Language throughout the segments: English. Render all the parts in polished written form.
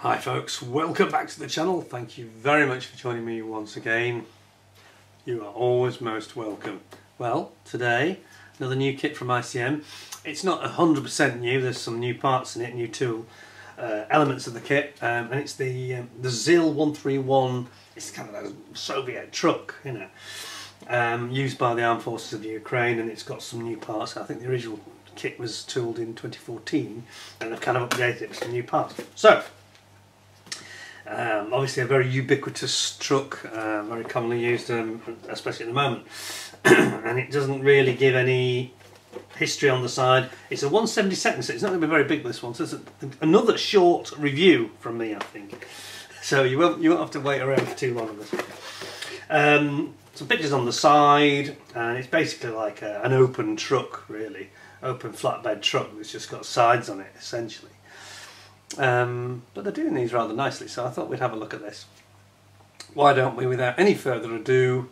Hi folks, welcome back to the channel. Thank you very much for joining me once again. You are always most welcome. Well, today another new kit from ICM. It's not 100% new, there's some new parts in it, new tool elements of the kit, and it's the Zil-131. It's kind of a Soviet truck, you know, used by the armed forces of Ukraine, and it's got some new parts. I think the original kit was tooled in 2014 and they've kind of updated it with some new parts. So obviously a very ubiquitous truck, very commonly used, especially at the moment. And it doesn't really give any history on the side. It's a 1/72, so it's not going to be very big, this one. So it's another short review from me, I think. So you won't have to wait around for too long on this one. Some pictures on the side, and it's basically like an open truck, really. Open flatbed truck that's just got sides on it, essentially. But they're doing these rather nicely, so I thought we'd have a look at this. Why don't we, without any further ado,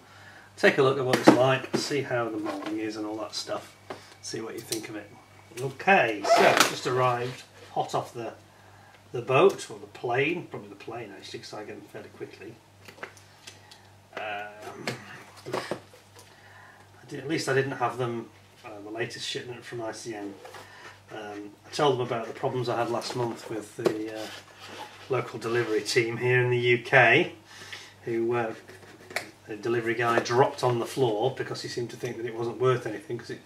take a look at what it's like, see how the moulding is and all that stuff, see what you think of it. Okay, so just arrived hot off the boat, or the plane, probably the plane actually, because I get them fairly quickly. At least I didn't have them, the latest shipment from ICM. I told them about the problems I had last month with the local delivery team here in the UK, who the delivery guy dropped on the floor because he seemed to think that it wasn't worth anything, because it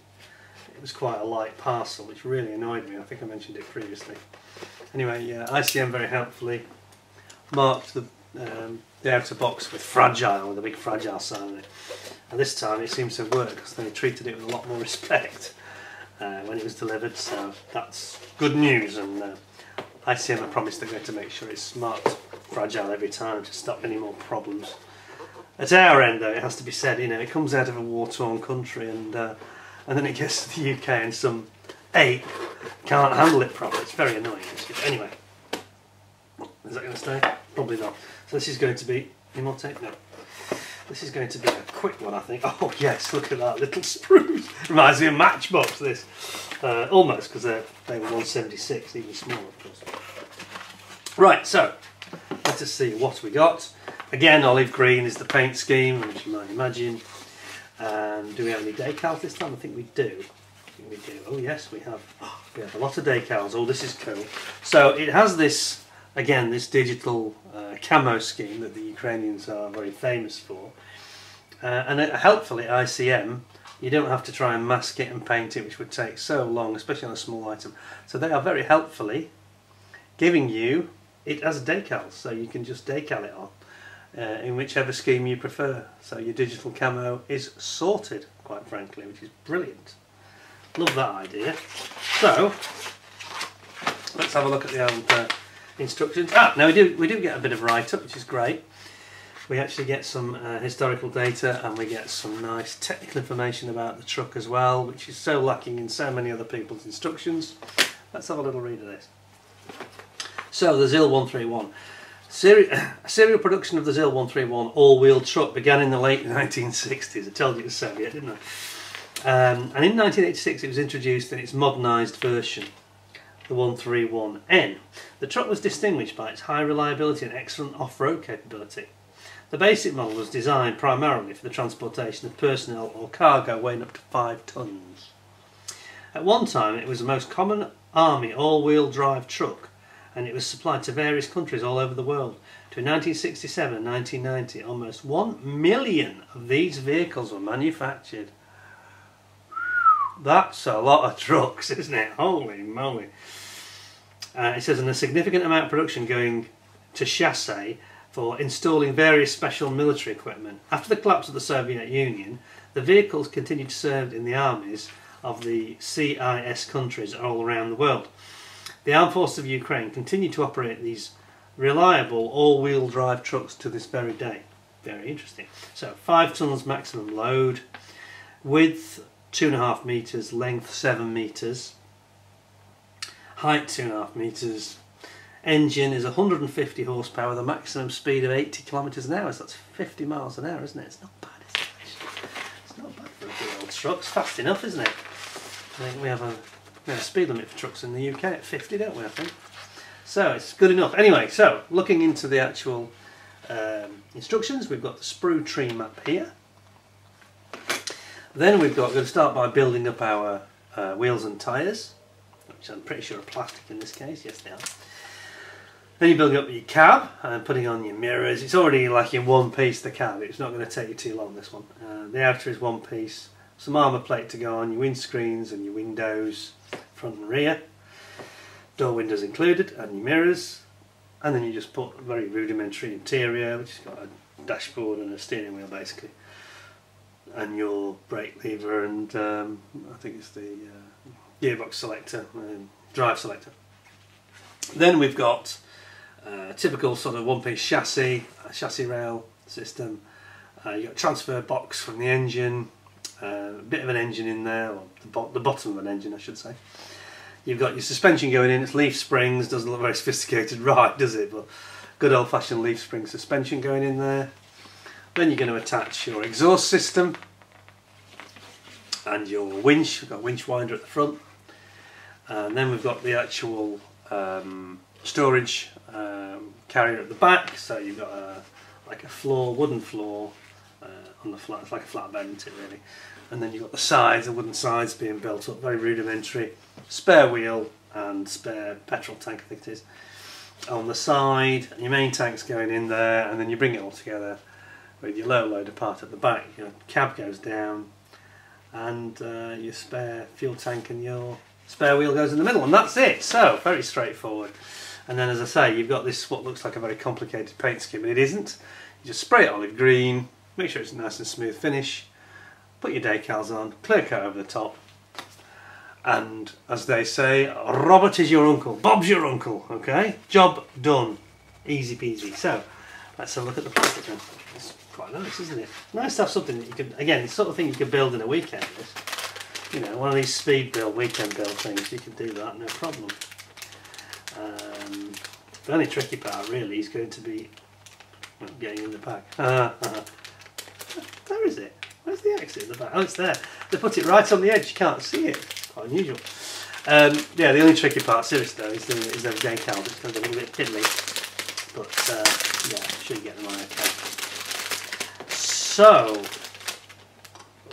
was quite a light parcel, which really annoyed me. I think I mentioned it previously. Anyway, ICM very helpfully marked the outer box with fragile, with a big fragile sign on it. And this time it seems to have worked, because they treated it with a lot more respect when it was delivered, so that's good news. And ICM have promised they're going to make sure it's marked fragile every time to stop any more problems. At our end, though, it has to be said, you know, it comes out of a war-torn country, and then it gets to the UK and some ape can't handle it properly. It's very annoying. Anyway, is that going to stay? Probably not. So this is going to be, any more tape? No. This is going to be a quick one, I think. Oh yes, look at that little spruce. Reminds me of Matchbox, this. Almost, because they were 1/76, even smaller, of course. Right, so let us see what we got. Again, olive green is the paint scheme, which you might imagine. Do we have any decals this time? I think we do. Oh yes, we have. Oh, we have a lot of decals. Oh, this is cool. So it has this, again, this digital camo scheme that the Ukrainians are very famous for. And helpfully, ICM, you don't have to try and mask it and paint it, which would take so long, especially on a small item. So they are very helpfully giving you it as a decal, so you can just decal it on in whichever scheme you prefer. So your digital camo is sorted, quite frankly, which is brilliant. Love that idea. So let's have a look at the old instructions. Now we do get a bit of write-up, which is great. We actually get some historical data, and we get some nice technical information about the truck as well, which is so lacking in so many other people's instructions. Let's have a little read of this. So the Zil-131. Serial production of the Zil-131 all-wheel truck began in the late 1960s. I told you it was Soviet, didn't I? And in 1986 it was introduced in its modernised version, the 131N. The truck was distinguished by its high reliability and excellent off-road capability. The basic model was designed primarily for the transportation of personnel or cargo weighing up to 5 tons. At one time it was the most common army all-wheel drive truck, and it was supplied to various countries all over the world. Between 1967 and 1990, almost 1 million of these vehicles were manufactured. That's a lot of trucks, isn't it? Holy moly. It says, and a significant amount of production going to chassis for installing various special military equipment. After the collapse of the Soviet Union, the vehicles continued to serve in the armies of the CIS countries all around the world. The Armed Forces of Ukraine continue to operate these reliable all-wheel drive trucks to this very day. Very interesting. So 5 tons maximum load, width 2.5 metres, length 7 metres, height 2.5 metres. Engine is 150 horsepower with a maximum speed of 80 kilometres an hour. So that's 50 miles an hour, isn't it? It's not bad, is it? It's not bad for a big old truck. It's fast enough, isn't it? I think we have a speed limit for trucks in the UK at 50, don't we, I think? So it's good enough. Anyway, so looking into the actual instructions, we've got the sprue tree map here. Then we're going to start by building up our wheels and tyres, which I'm pretty sure are plastic in this case. Yes, they are. Then you're building up your cab and putting on your mirrors. It's already like in one piece, the cab. It's not going to take you too long, this one. The outer is one piece. Some armour plate to go on, your windscreens and your windows, front and rear. Door windows included, and your mirrors. And then you just put a very rudimentary interior, which has got a dashboard and a steering wheel basically. And your brake lever and I think it's the gearbox selector, drive selector. Then we've got a typical sort of one-piece chassis, a chassis rail system. You've got a transfer box from the engine, a bit of an engine in there, or the bottom of an engine I should say. You've got your suspension going in, it's leaf springs, doesn't look very sophisticated right, does it? But good old-fashioned leaf spring suspension going in there. Then you're going to attach your exhaust system and your winch. We've got a winch winder at the front. And then we've got the actual storage carrier at the back. So you've got like a floor, wooden floor on the flat. It's like a flatbed, isn't it really? And then you've got the sides, the wooden sides being built up, very rudimentary. Spare wheel and spare petrol tank, I think it is, on the side. Your main tank's going in there, and then you bring it all together with your low loader part at the back. Your cab goes down, and your spare fuel tank and your spare wheel goes in the middle, and that's it. So very straightforward. And then, as I say, you've got this what looks like a very complicated paint scheme, and it isn't. You just spray it olive green, make sure it's a nice and smooth finish, put your decals on, clear coat over the top, and as they say, Robert is your uncle, Bob's your uncle. Okay, job done, easy peasy. So let's have a look at the plastic then. It's quite nice, isn't it? Nice to have something that you could, again, it's the sort of thing you could build in a weekend. You know, one of these speed build, weekend build things, you can do that, no problem. The only tricky part really is going to be getting in the back. Where is it? Where's the exit in the back? Oh, it's there. They put it right on the edge, you can't see it. Quite unusual. Yeah, the only tricky part, seriously though, is those decals. It's going to be a little bit piddly. But yeah, I'm sure you get them on okay. So,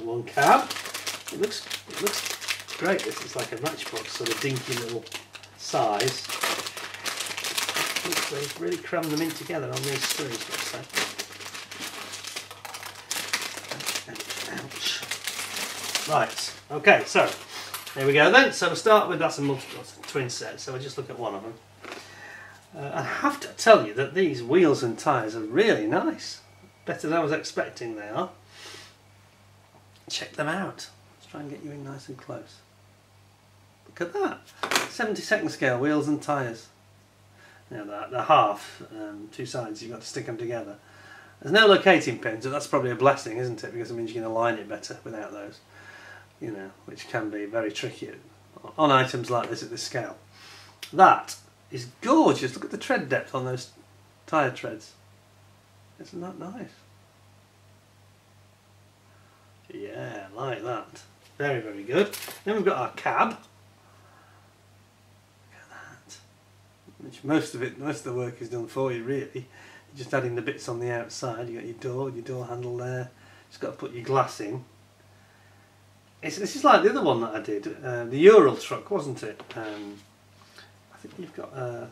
one cab. It looks great. This is like a matchbox, sort of dinky little size. Looks like they've really crammed them in together on these screws, let's say. Ouch. Right, okay, so there we go then. So we'll start with, that's a multiple twin set, so we'll just look at one of them. I have to tell you that these wheels and tyres are really nice. Better than I was expecting they are. Check them out. Let's try and get you in nice and close. Look at that. 72nd scale wheels and tyres. You know, they're half, two sides, you've got to stick them together. There's no locating pins, and that's probably a blessing, isn't it? Because it means you can align it better without those. You know, which can be very tricky on items like this at this scale. That is gorgeous. Look at the tread depth on those tyre treads. Isn't that nice? Yeah, like that. Very, very good. Then we've got our cab. Look at that. Which most of the work is done for you, really. You're just adding the bits on the outside. You got your door handle there. Just got to put your glass in. This is like the other one that I did, the Ural truck, wasn't it? I think you've got a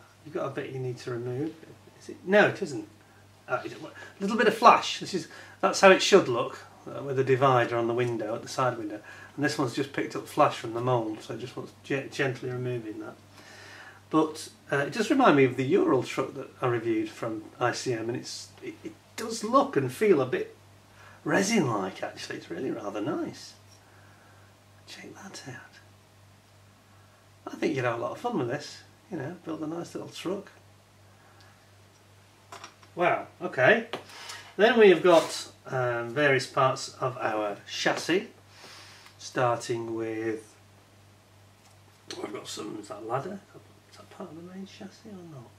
bit you need to remove. Is it? No, it isn't. A little bit of flash. That's how it should look, with a divider on the window, at the side window. And this one's just picked up flash from the mould, so it just wants gently removing that. But it does remind me of the Ural truck that I reviewed from ICM, and it does look and feel a bit resin-like actually. It's really rather nice. Check that out. I think you'd have a lot of fun with this, you know, build a nice little truck. Wow, okay. Then we have got various parts of our chassis, starting with, we've got some, is that ladder? Is that part of the main chassis or not?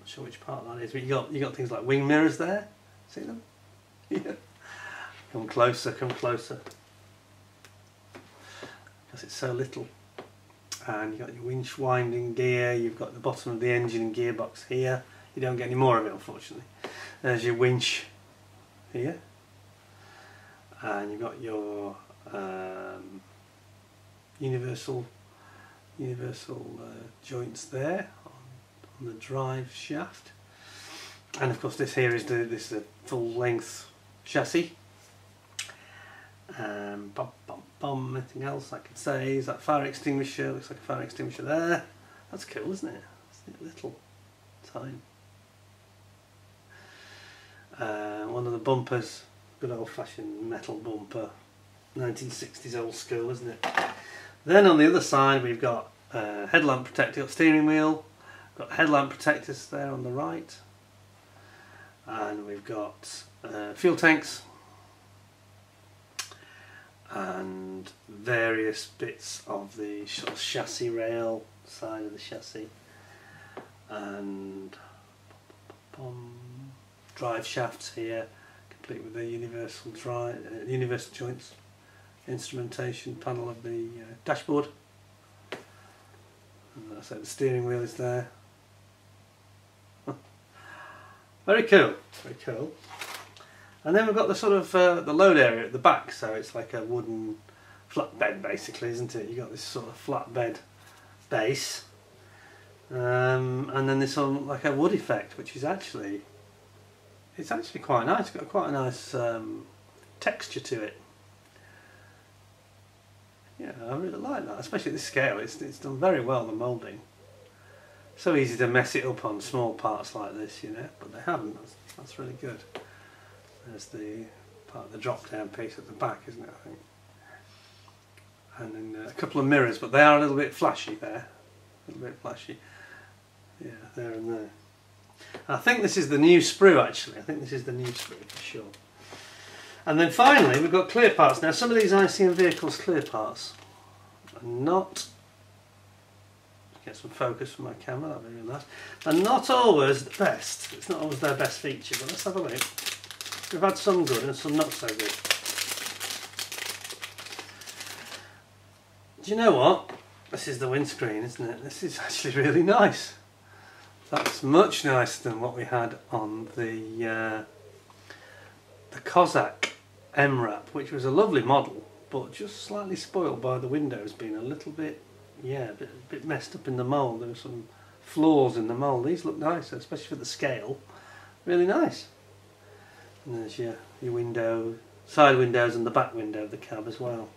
Not sure which part that is, but you got things like wing mirrors there, see them? Yeah. Come closer, come closer. Because it's so little. and you've got your winch winding gear, you've got the bottom of the engine and gearbox here. You don't get any more of it, unfortunately. There's your winch here, and you've got your universal joints there on the drive shaft, and of course this here is the full length chassis. Anything else I could say is that fire extinguisher. Looks like a fire extinguisher there. That's cool, isn't it? It's a little tiny. One of the bumpers, good old fashioned metal bumper, 1960s old school, isn't it? Then on the other side we've got headlamp protector, steering wheel, got headlamp protectors there on the right, and we've got fuel tanks and various bits of the sort of chassis rail side of the chassis, and drive shafts here, complete with the universal joints, instrumentation panel of the dashboard, and so the steering wheel is there. Very cool, very cool. And then we've got the sort of the load area at the back, so it's like a wooden flatbed basically, isn't it? You've got this sort of flatbed base, and then this on like a wood effect, which is actually quite nice. It's got quite a nice texture to it. Yeah, I really like that, especially at this scale. It's done very well, the moulding. So easy to mess it up on small parts like this, you know, but they haven't. That's really good. There's the part of the drop down piece at the back, isn't it, I think? And then a couple of mirrors, but they are a little bit flashy there. A little bit flashy. Yeah, there and there. I think this is the new sprue, actually. I think this is the new sprue for sure. And then finally we've got clear parts. Now some of these ICM vehicles clear parts are not, get some focus from my camera, that'd be really nice, are not always the best. It's not always their best feature, but let's have a look. We've had some good and some not so good. Do you know what? This is the windscreen, isn't it? This is actually really nice. That's much nicer than what we had on the Cossack MRAP, which was a lovely model, but just slightly spoiled by the windows being a little bit, yeah, a bit messed up in the mould. There were some flaws in the mould. These look nice, especially for the scale. Really nice. And there's your window, side windows and the back window of the cab as well.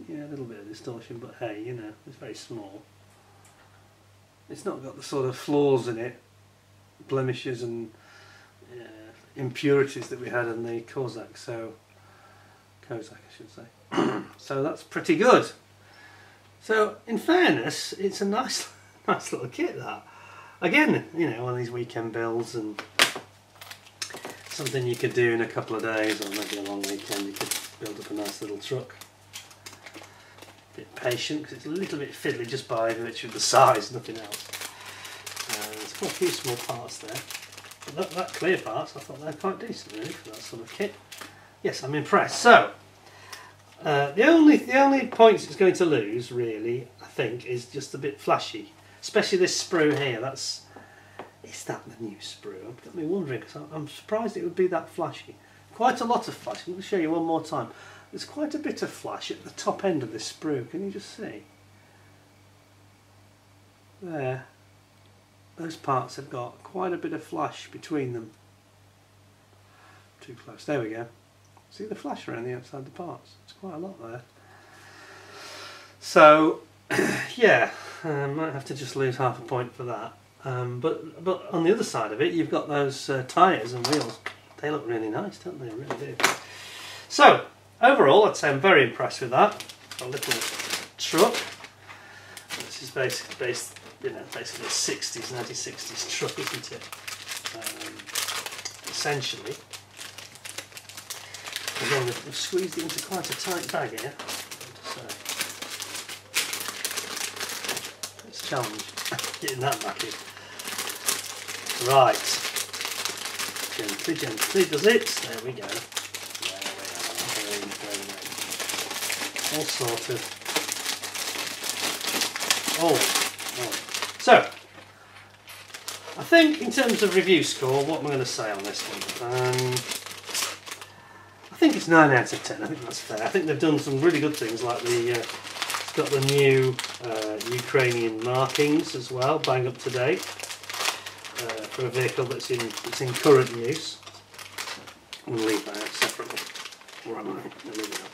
Yeah, a little bit of distortion, but hey, you know, it's very small. It's not got the sort of flaws in it, blemishes and impurities that we had in the Cossack, I should say. So that's pretty good. So in fairness, it's a nice little kit, that. Again, you know, one of these weekend builds and something you could do in a couple of days, or maybe a long weekend. You could build up a nice little truck. A bit patient, because it's a little bit fiddly just by virtue of the size, nothing else. There's quite a few small parts there. But that clear parts, I thought they're quite decent really for that sort of kit. Yes, I'm impressed. So the only points it's going to lose, really, I think, is just a bit flashy. Especially this sprue here. Is that the new sprue? I've got me wondering, because I'm surprised it would be that flashy. Quite a lot of flash. I'm going to show you one more time. There's quite a bit of flash at the top end of this sprue. Can you just see? There. Those parts have got quite a bit of flash between them. Too close. There we go. See the flash around the outside of the parts? It's quite a lot there. So, yeah, might have to just lose half a point for that. But on the other side of it, you've got those tyres and wheels. They look really nice, don't they? They really do. So, overall, I'd say I'm very impressed with that. A little truck. This is basically a 60s, 1960s truck, isn't it? Essentially. Again, we've squeezed it into quite a tight bag here. It's a challenge getting that back in. Right. Gently does it. There we go. There we are. Very. All sorted. all. So, I think in terms of review score, what am I going to say on this one? I think it's 9 out of 10. I think that's fair. I think they've done some really good things, like it's got the new Ukrainian markings as well, bang up to date, for a vehicle that's in current use. I'm going to leave that out separately. Where am I? There we go.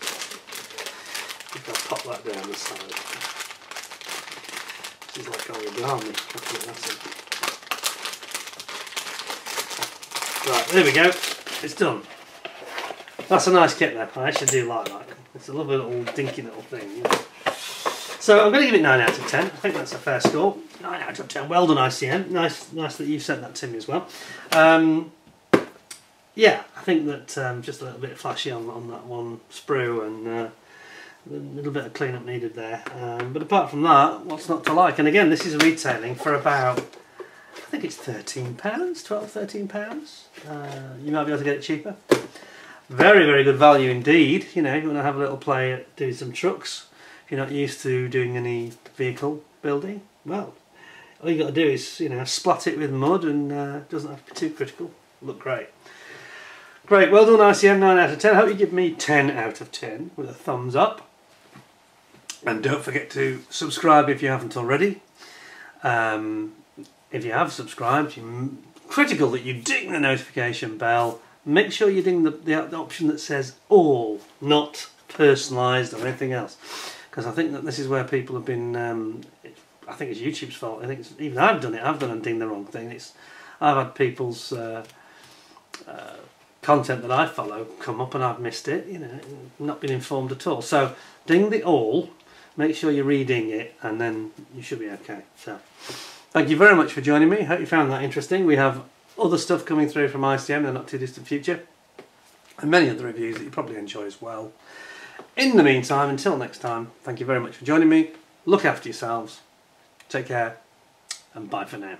If I pop that down the side. This is like origami. Right, there we go. It's done. That's a nice kit there. I actually do like that. It's a lovely little dinky little thing. You know. So I'm going to give it 9 out of 10. I think that's a fair score. 9 out of 10. Well done, ICM. Nice that you've sent that to me as well. Yeah, I think that just a little bit flashy on that one sprue, and a little bit of clean-up needed there. But apart from that, what's not to like? And again, this is retailing for about, I think it's £13, £12–13. You might be able to get it cheaper. Very, very good value indeed. You know, if you want to have a little play at doing some trucks, if you're not used to doing any vehicle building, well, all you got to do is, you know, splat it with mud, and it doesn't have to be too critical. Look great. Great, well done ICM, 9 out of 10. I hope you give me 10 out of 10 with a thumbs up. And don't forget to subscribe if you haven't already. If you have subscribed, critical that you ding the notification bell. Make sure you ding the option that says all, not personalised or anything else. Because I think that this is where people have been, I think it's YouTube's fault. I think even I've done and dinged the wrong thing. I've had people's content that I follow come up and I've missed it, you know, not been informed at all. So ding the all, make sure you re-ding it, and then you should be okay. So thank you very much for joining me. Hope you found that interesting. We have other stuff coming through from ICM in the not too distant future, and many other reviews that you probably enjoy as well. In the meantime, until next time, thank you very much for joining me. Look after yourselves, take care, and bye for now.